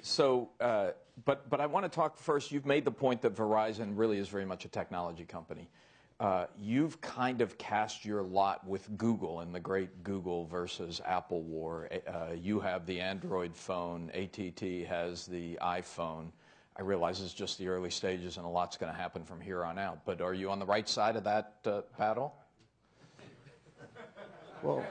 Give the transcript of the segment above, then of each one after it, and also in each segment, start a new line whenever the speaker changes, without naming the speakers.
So, but I want to talk first. You've made the point that Verizon really is very much a technology company. You've kind of cast your lot with Google in the great Google versus Apple war. You have the Android phone. AT&T has the iPhone. I realize it's just the early stages and a lot's going to happen from here on out. But are you on the right side of that battle?
Well,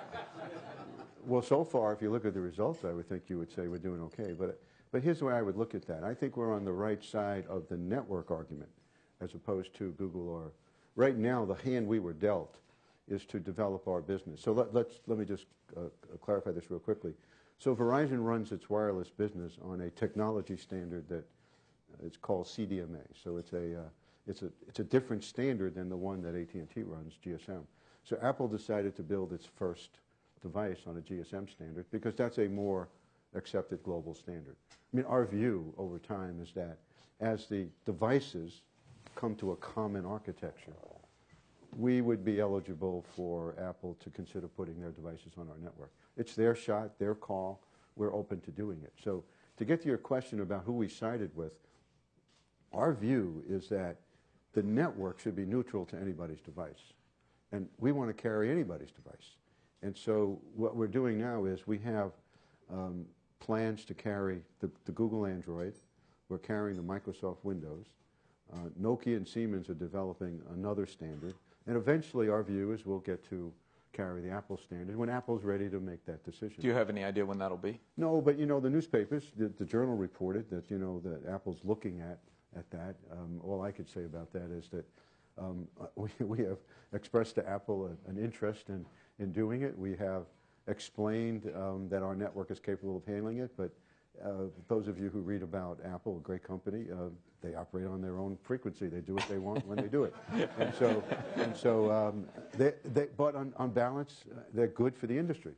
so far, if you look at the results, I would think you would say we're doing okay. But here's the way I would look at that. I think we're on the right side of the network argument as opposed to Google or... Right now, the hand we were dealt is to develop our business. So let me just clarify this real quickly. So Verizon runs its wireless business on a technology standard that it's called CDMA. So it's a different standard than the one that AT&T runs, GSM. So Apple decided to build its first device on a GSM standard because that's a more accepted global standard. I mean, our view over time is that as the devices come to a common architecture, we would be eligible for Apple to consider putting their devices on our network. It's their shot, their call. We're open to doing it. So to get to your question about who we sided with, our view is that the network should be neutral to anybody's device. And we want to carry anybody's device. And so what we're doing now is we have plans to carry the Google Android. We're carrying the Microsoft Windows. Nokia and Siemens are developing another standard. And eventually our view is we'll get to carry the Apple standard when Apple's ready to make that decision.
Do you have any idea when that'll be?
No, but you know, the newspapers, the Journal reported that, you know, that Apple's looking at that. All I could say about that is that we have expressed to Apple an interest in doing it. We have explained that our network is capable of handling it, but those of you who read about Apple, a great company, they operate on their own frequency. They do what they want when they do it. But on balance, they're good for the industry.